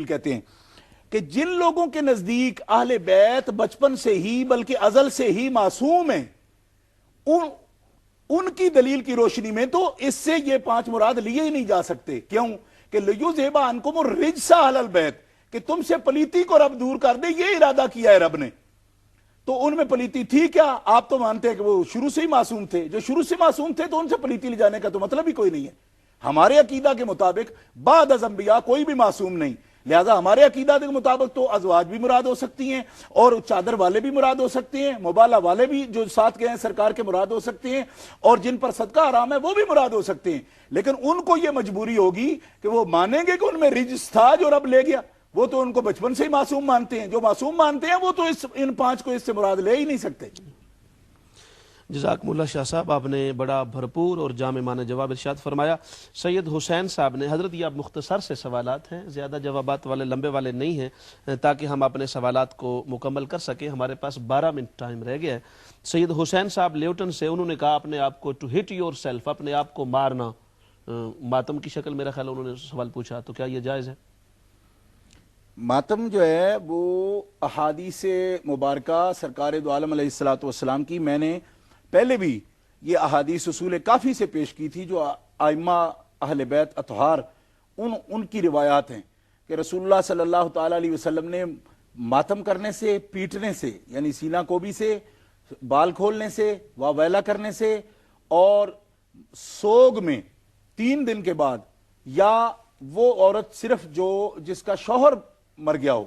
کہتے ہیں کہ جن لوگوں کے نزدیک اہل بیت بچپن سے ہی بلکہ ازل سے ہی معصوم ہیں، ان کی دلیل کی روشنی میں تو اس سے یہ 5 مراد لیے ہی نہیں جا سکتے۔ کیوں کہ لیذھب عنکم الرجس اہل البیت، کہ تم سے پلیتی کو رب دور کر دے، یہ ارادہ کیا ہے رب نے۔ تو ان میں پلیتی تھی کیا؟ آپ تو مانتے ہیں کہ وہ شروع سے ہی معصوم تھے۔ جو شروع سے معصوم تھے تو ان سے پلیتی لے جانے کا تو مطلب ہی کوئی نہیں ہے۔ ہمارے عقیدہ کے مطابق بعد از انبیاء کوئی بھی معصوم نہیں، لہذا ہمارے عقیدہ کے مطابق تو ازواج بھی مراد ہو سکتی ہیں، اور چادر والے بھی مراد ہو سکتے ہیں، مبالہ والے بھی جو ساتھ گئے ہیں سرکار کے مراد ہو سکتے ہیں، اور جن پر صدقہ حرام ہے وہ بھی مراد ہو سکتے ہیں۔ لیکن ان کو یہ مجبوری ہوگی کہ وہ مانیں گے کہ ان میں رجس تھا جو رب لے گیا۔ وہ تو ان کو بچپن سے ہی معصوم مانتے ہیں، جو معصوم مانتے ہیں وہ تو ان 5 کو اس سے مراد لے ہی نہیں سکتے۔ جزاکم اللہ شاہ صاحب، آپ نے بڑا بھرپور اور جامع معنی جواب ارشاد فرمایا۔ سید حسین صاحب نے، حضرت یہ اب مختصر سے سوالات ہیں، زیادہ جوابات والے لمبے والے نہیں ہیں، تاکہ ہم اپنے سوالات کو مکمل کر سکیں۔ ہمارے پاس 12 منٹ ٹائم رہ گیا ہے۔ سید حسین صاحب لیوٹن سے، انہوں نے کہا اپنے آپ کو ٹو ہٹ یور سیلف، اپنے آپ کو مارنا، ماتم کی شکل میرا خیال انہوں نے سوال پوچھا، تو کیا یہ جائز ہے؟ ماتم جو ہے وہ احادیث مبارکہ سرکار دو عالم علیہ السلام کی میں نے پہلے بھی یہ احادیث اصول کافی سے پیش کی تھی، جو ائمہ اہل بیت اطہار ان کی روایات ہیں کہ رسول اللہ صلی اللہ تعالی علیہ وسلم نے ماتم کرنے سے، پیٹنے سے، یعنی سینہ کوبی سے، بال کھولنے سے، واویلا کرنے سے، اور سوگ میں 3 دن کے بعد، یا وہ عورت صرف جس کا شوہر مر گیا ہو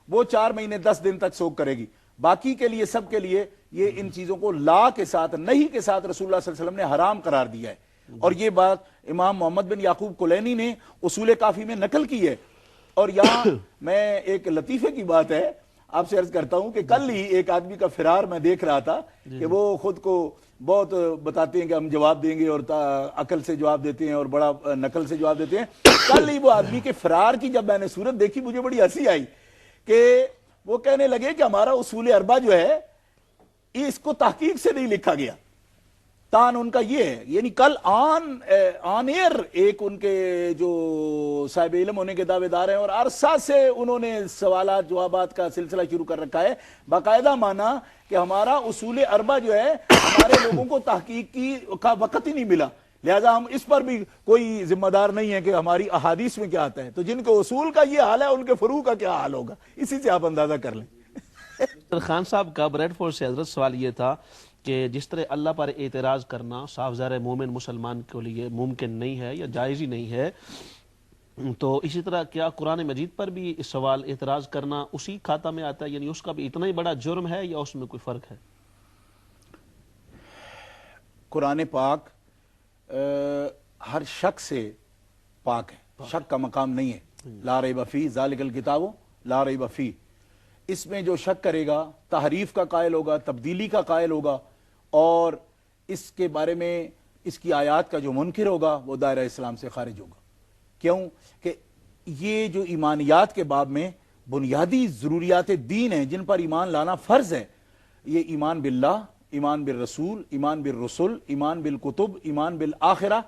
وہ 4 مہینے 10 دن تک سوگ کرے گی، باقی کے لیے سب کے لیے یہ ان چیزوں کو لا کے ساتھ، نہیں کے ساتھ رسول اللہ صلی اللہ علیہ وسلم نے حرام قرار دیا ہے۔ اور یہ بات امام محمد بن یعقوب کلینی نے اصول کافی میں نقل کی ہے۔ اور یہاں میں ایک لطیفے کی بات ہے آپ سے عرض کرتا ہوں کہ کل ہی ایک آدمی کا فرار میں دیکھ رہا تھا کہ وہ خود کو بہت بتاتے ہیں کہ ہم جواب دیں گے اور عقل سے جواب دیتے ہیں اور بڑا نقل سے جواب دیتے ہیں۔ کل ہی وہ آدمی کے فرار کی جب میں نے صورت دیکھی مجھے بڑی ہنسی آئی کہ وہ کہنے لگے کہ ہمارا اصول اربع جو ہے اس کو تحقیق سے نہیں لکھا گیا۔ تان ان کا یہ ہے، یعنی کل آن ایئر ایک ان کے جو صاحب علم ہونے کے دعوے دار ہیں اور عرصہ سے انہوں نے سوالات جوابات کا سلسلہ شروع کر رکھا ہے، باقاعدہ مانا کہ ہمارا اصول اربع جو ہے ہمارے لوگوں کو تحقیق کا وقت ہی نہیں ملا، لہذا ہم اس پر بھی کوئی ذمہ دار نہیں ہے کہ ہماری احادیث میں کیا آتا ہے۔ تو جن کے اصول کا یہ حال ہے ان کے فروع کا کیا حال ہوگا، اسی سے آپ اندازہ کر لیں۔ خان صاحب کا بریڈ فورڈ سے حضرت سوال یہ تھا کہ جس طرح اللہ پر اعتراض کرنا صاف ظاہر مومن مسلمان کے لیے ممکن نہیں ہے یا جائز ہی نہیں ہے، تو اسی طرح کیا قرآن مجید پر بھی اس سوال اعتراض کرنا اسی کھاتا میں آتا ہے، یعنی اس کا بھی اتنا ہی بڑا جرم ہے یا اس میں کوئی فرق ہے؟ قرآن پاک ہر شک سے پاک ہے، شک کا مقام نہیں ہے۔ لا ریب فیہ ذالک الکتاب لا ریب فیہ، اس میں جو شک کرے گا تحریف کا قائل ہوگا، تبدیلی کا قائل ہوگا، اور اس کے بارے میں اس کی آیات کا جو منکر ہوگا وہ دائرہ اسلام سے خارج ہوگا۔ کیوں کہ یہ جو ایمانیات کے باب میں بنیادی ضروریات دین ہیں جن پر ایمان لانا فرض ہے، یہ ایمان باللہ، ایمان بالرسول، ایمان بالرسل، ایمان بالکتب، ایمان بالآخرہ،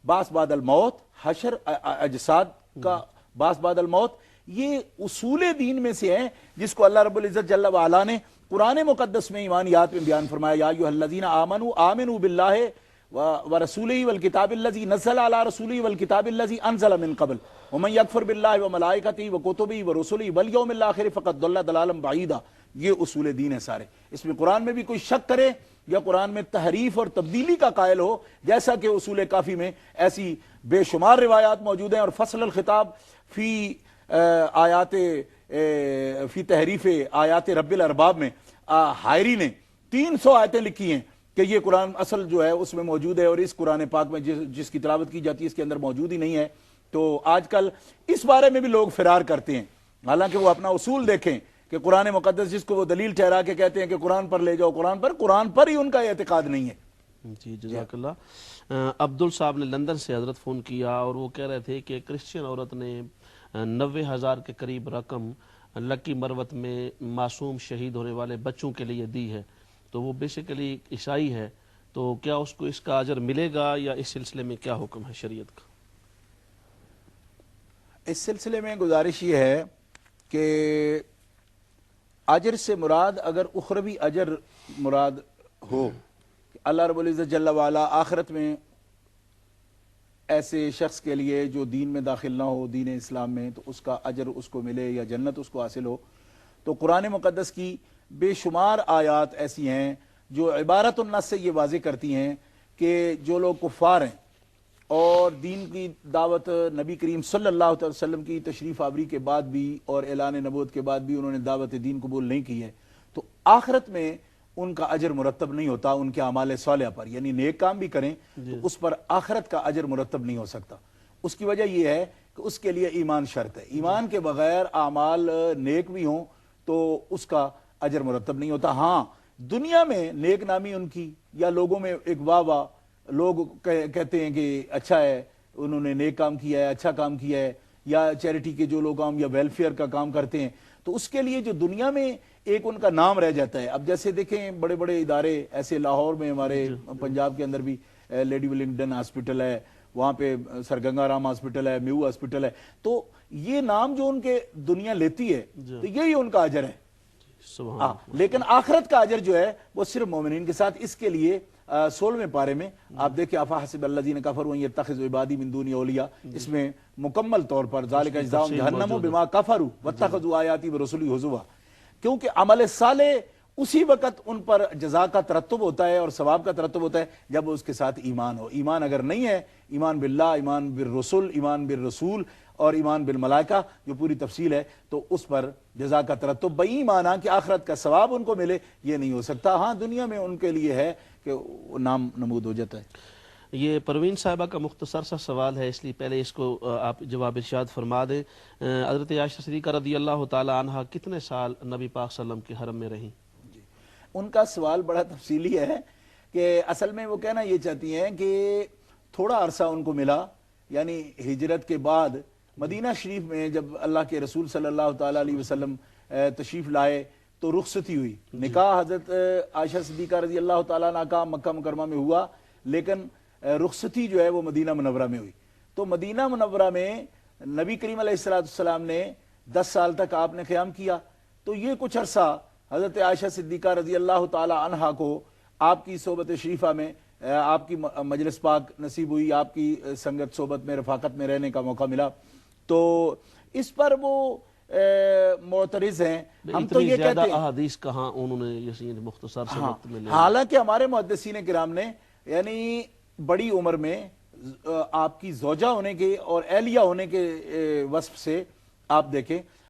بعث بعد الموت، حشر اجساد کا بعث بعد الموت، یہ اصول دین میں سے ہیں جس کو اللہ رب العزت جل وعلا نے قرآن مقدس میں ایمانیات میں بیان فرمایا، یا ایھا الذین آمنوا آمنوا باللہ ورسولہ والکتاب الذی نزل علی رسولہ والکتاب الذی انزل من قبل ومن یکفر باللہ وملائکتہ وکتبہ ورسلہ والیوم الآخر فقد ضل ضلالا بعیدا۔ یہ اصول دین ہے سارے۔ اس میں قرآن میں بھی کوئی شک کرے یا قرآن میں تحریف اور تبدیلی کا قائل ہو، جیسا کہ اصول کافی میں ایسی بے شمار روایات موجود ہیں، اور فصل الخطاب فی آیات فی تحریف آیات رب الارباب میں حائری نے 300 آیتیں لکھی ہیں کہ یہ قرآن اصل جو ہے اس میں موجود ہے، اور اس قرآن پاک میں جس کی تلاوت کی جاتی ہے اس کے اندر موجود ہی نہیں ہے۔ تو آج کل اس بارے میں بھی لوگ فرار کرتے ہیں، حالانکہ وہ اپنا اصول دیکھیں کہ قرآن مقدس جس کو وہ دلیل ٹھہرا کے کہتے ہیں کہ قرآن پر لے جاؤ، قرآن پر ہی ان کا اعتقاد نہیں ہے۔ جی جزاک اللہ۔ عبدال صاحب نے لندن سے حضرت فون کیا اور وہ کہہ رہے تھے کہ کرسچین عورت نے 90,000 کے قریب رقم لکی مروت میں معصوم شہید ہونے والے بچوں کے لیے دی ہے، تو وہ بیسیکلی عیسائی ہے، تو کیا اس کو اس کا اجر ملے گا یا اس سلسلے میں کیا حکم ہے شریعت کا؟ اس سلسلے میں گزارش یہ ہے کہ اجر سے مراد اگر اخروی اجر مراد ہو، کہ اللہ رب العزت جل وعلا آخرت میں ایسے شخص کے لیے جو دین میں داخل نہ ہو، دین اسلام میں، تو اس کا اجر اس کو ملے یا جنت اس کو حاصل ہو، تو قرآن مقدس کی بے شمار آیات ایسی ہیں جو عبارت النص سے یہ واضح کرتی ہیں کہ جو لوگ کفار ہیں اور دین کی دعوت نبی کریم صلی اللہ علیہ وسلم کی تشریف آوری کے بعد بھی اور اعلان نبوت کے بعد بھی انہوں نے دعوت دین قبول نہیں کی ہے، تو آخرت میں ان کا اجر مرتب نہیں ہوتا ان کے اعمال صالحہ پر، یعنی نیک کام بھی کریں تو اس پر آخرت کا اجر مرتب نہیں ہو سکتا۔ اس کی وجہ یہ ہے کہ اس کے لیے ایمان شرط ہے، ایمان کے بغیر اعمال نیک بھی ہوں تو اس کا اجر مرتب نہیں ہوتا۔ ہاں دنیا میں نیک نامی ان کی یا لوگوں میں ایک واہ واہ، لوگ کہتے ہیں کہ اچھا ہے انہوں نے نیک کام کیا ہے، اچھا کام کیا ہے، یا چیریٹی کے جو لوگ کام یا ویلفیئر کا کام کرتے ہیں، تو اس کے لیے جو دنیا میں ایک ان کا نام رہ جاتا ہے۔ اب جیسے دیکھیں بڑے بڑے ادارے ایسے لاہور میں، ہمارے پنجاب کے اندر بھی لیڈی ولنگٹن ہاسپٹل ہے، وہاں پہ سر گنگا رام ہاسپٹل ہے، میو ہاسپٹل ہے، تو یہ نام جو ان کے دنیا لیتی ہے تو یہی ان کا اجر ہے۔ لیکن آخرت کا اجر جو ہے وہ صرف مومنین کے ساتھ، اس کے لیے 16ویں پارے میں آپ دیکھیں افحسب الذین کفروا ان یتخذوا عبادی من دونی اولیاء، اس میں مکمل طور پر ذالک جزاؤہم جہنم بما کفروا واتخذوا آیاتی ورسلی ہزوا، کیونکہ عمل صالح اسی وقت ان پر جزا کا ترتب ہوتا ہے اور ثواب کا ترتب ہوتا ہے جب اس کے ساتھ ایمان ہو۔ ایمان اگر نہیں ہے، ایمان باللہ، ایمان بالرسل، ایمان بالرسول اور ایمان بالملائکہ جو پوری تفصیل ہے، تو اس پر جزا کا ترتب بئی معنی کہ آخرت کا ثواب ان کو ملے یہ نہیں ہو سکتا۔ ہاں دنیا میں ان کے لیے ہے کہ نام نمود ہو جاتا ہے۔ یہ پروین صاحبہ کا مختصر سا سوال ہے، اس لیے پہلے اس کو آپ جواب ارشاد فرما دیں۔ حضرت عائشہ صدیقہ رضی اللہ تعالی عنہ کتنے سال نبی پاک صلی اللہ علیہ وسلم کے حرم میں رہیں؟ ان کا سوال بڑا تفصیلی ہے کہ اصل میں وہ کہنا یہ چاہتی ہیں کہ تھوڑا عرصہ ان کو ملا، یعنی ہجرت کے بعد مدینہ شریف میں جب اللہ کے رسول صلی اللہ تعالی علیہ وسلم تشریف لائے تو رخصتی ہوئی۔ نکاح حضرت عائشہ صدیقہ رضی اللہ تعالیٰ عنہ کا مکہ مکرمہ میں ہوا، لیکن رخصتی جو ہے وہ مدینہ منورہ میں ہوئی۔ تو مدینہ منورہ میں نبی کریم علیہ السلام نے 10 سال تک آپ نے قیام کیا، تو یہ کچھ عرصہ حضرت عائشہ صدیقہ رضی اللہ تعالی عنہا کو آپ کی صحبت شریفہ میں، آپ کی مجلس پاک نصیب ہوئی، آپ کی سنگت صحبت میں، رفاقت میں رہنے کا موقع ملا، تو اس پر وہ معترض ہیں۔ ہم تو یہ کہتے ہیں احادیث کہاں انہوں نے یہ مختصر سے وقت میں لے، حالانکہ ہمارے محدثین کرام نے یعنی بڑی عمر میں آپ کی زوجہ ہونے کے اور اہلیہ ہونے کے وصف سے آپ دیکھیں